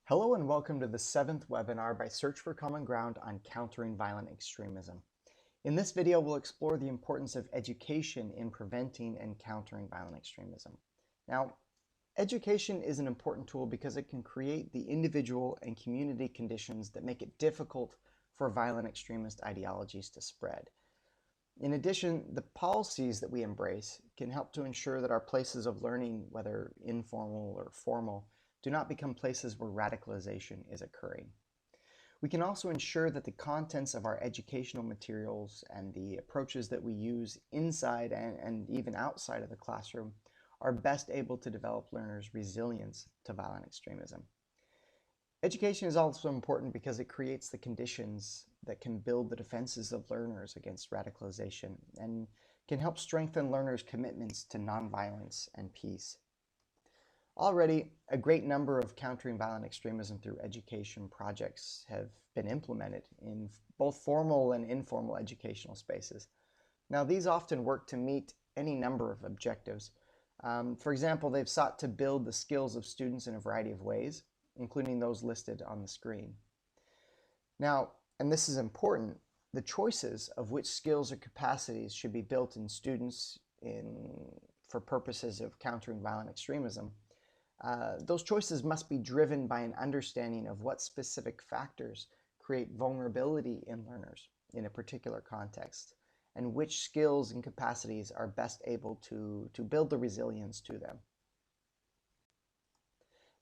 Hello and welcome to the 7th webinar by Search for Common Ground on Countering Violent Extremism. In this video, we'll explore the importance of education in preventing and countering violent extremism. Now, education is an important tool because it can create the individual and community conditions that make it difficult for violent extremist ideologies to spread. In addition, the policies that we embrace can help to ensure that our places of learning, whether informal or formal, do not become places where radicalization is occurring. We can also ensure that the contents of our educational materials and the approaches that we use inside and even outside of the classroom are best able to develop learners' resilience to violent extremism. Education is also important because it creates the conditions that can build the defenses of learners against radicalization and can help strengthen learners' commitments to nonviolence and peace. Already, a great number of countering violent extremism through education projects have been implemented in both formal and informal educational spaces. Now, these often work to meet any number of objectives. For example, they've sought to build the skills of students in a variety of ways, including those listed on the screen. Now, and this is important, the choices of which skills or capacities should be built in students for purposes of countering violent extremism. Those choices must be driven by an understanding of what specific factors create vulnerability in learners in a particular context, and which skills and capacities are best able to build the resilience to them.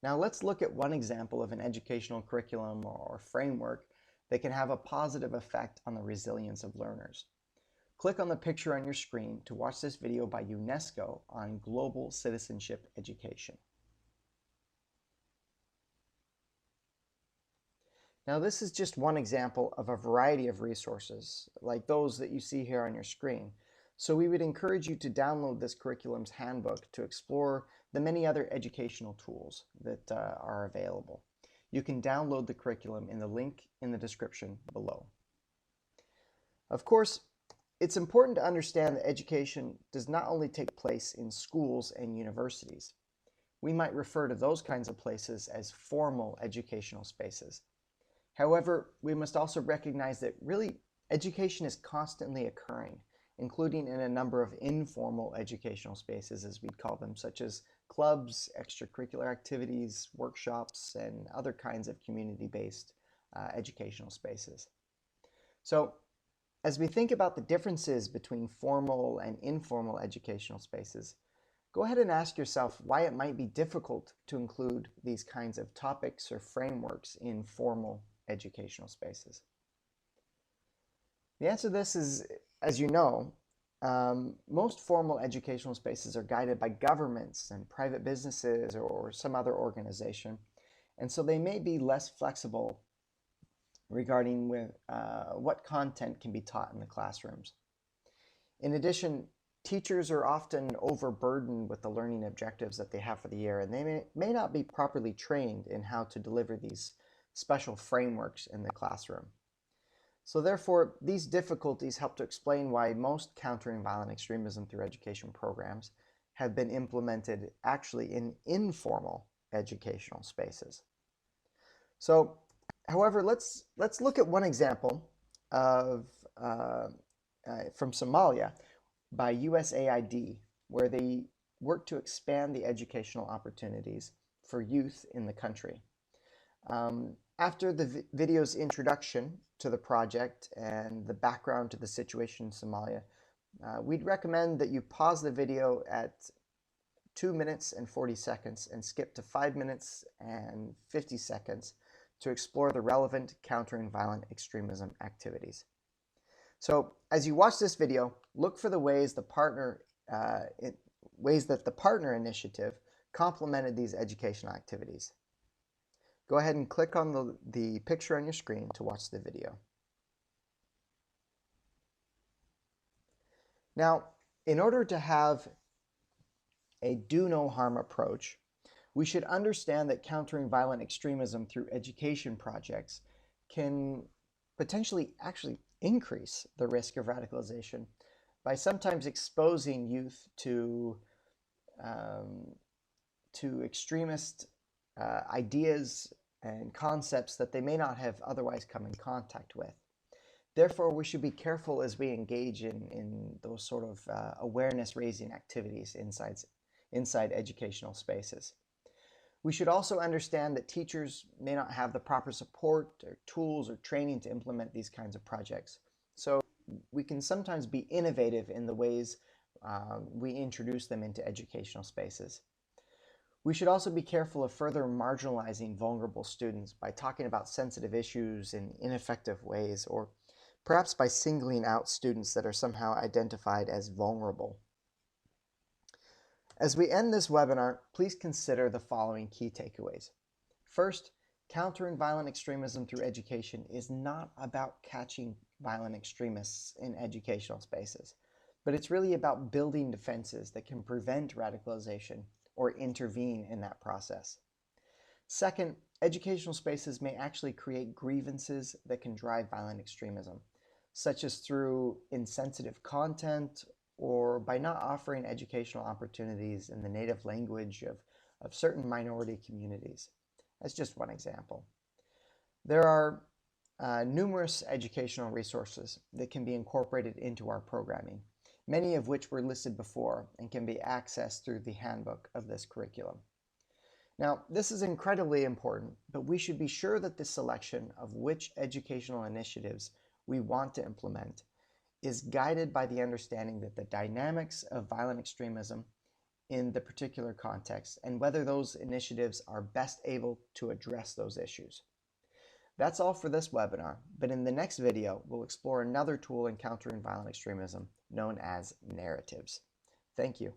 Now let's look at one example of an educational curriculum or framework that can have a positive effect on the resilience of learners. Click on the picture on your screen to watch this video by UNESCO on global citizenship education. Now, this is just one example of a variety of resources, like those that you see here on your screen. So we would encourage you to download this curriculum's handbook to explore the many other educational tools that are available. You can download the curriculum in the link in the description below. Of course, it's important to understand that education does not only take place in schools and universities. We might refer to those kinds of places as formal educational spaces. However, we must also recognize that really education is constantly occurring, including in a number of informal educational spaces, as we'd call them, such as clubs, extracurricular activities, workshops, and other kinds of community-based educational spaces. So, as we think about the differences between formal and informal educational spaces, go ahead and ask yourself why it might be difficult to include these kinds of topics or frameworks in formal educational spaces. The answer to this is, as you know, most formal educational spaces are guided by governments and private businesses or some other organization, and so they may be less flexible regarding what content can be taught in the classrooms. In addition, teachers are often overburdened with the learning objectives that they have for the year, and they may not be properly trained in how to deliver these special frameworks in the classroom. So therefore, these difficulties help to explain why most countering violent extremism through education programs have been implemented actually in informal educational spaces. So, however, let's look at one example of from Somalia by USAID, where they work to expand the educational opportunities for youth in the country. After the video's introduction to the project and the background to the situation in Somalia, we'd recommend that you pause the video at 2 minutes and 40 seconds and skip to 5 minutes and 50 seconds to explore the relevant countering violent extremism activities. So as you watch this video, look for the ways that the partner initiative complemented these educational activities. Go ahead and click on the picture on your screen to watch the video. Now, in order to have a do no harm approach, we should understand that countering violent extremism through education projects can potentially actually increase the risk of radicalization by sometimes exposing youth to extremist ideas and concepts that they may not have otherwise come in contact with. Therefore, we should be careful as we engage in those sort of awareness-raising activities inside educational spaces. We should also understand that teachers may not have the proper support or tools or training to implement these kinds of projects. So we can sometimes be innovative in the ways we introduce them into educational spaces. We should also be careful of further marginalizing vulnerable students by talking about sensitive issues in ineffective ways, or perhaps by singling out students that are somehow identified as vulnerable. As we end this webinar, please consider the following key takeaways. First, countering violent extremism through education is not about catching violent extremists in educational spaces, but it's really about building defenses that can prevent radicalization or intervene in that process. Second, educational spaces may actually create grievances that can drive violent extremism, such as through insensitive content or by not offering educational opportunities in the native language of certain minority communities. That's just one example. There are numerous educational resources that can be incorporated into our programming, many of which were listed before and can be accessed through the handbook of this curriculum. Now, this is incredibly important, but we should be sure that the selection of which educational initiatives we want to implement is guided by the understanding that the dynamics of violent extremism in the particular context and whether those initiatives are best able to address those issues. That's all for this webinar, but in the next video, we'll explore another tool in countering violent extremism known as narratives. Thank you.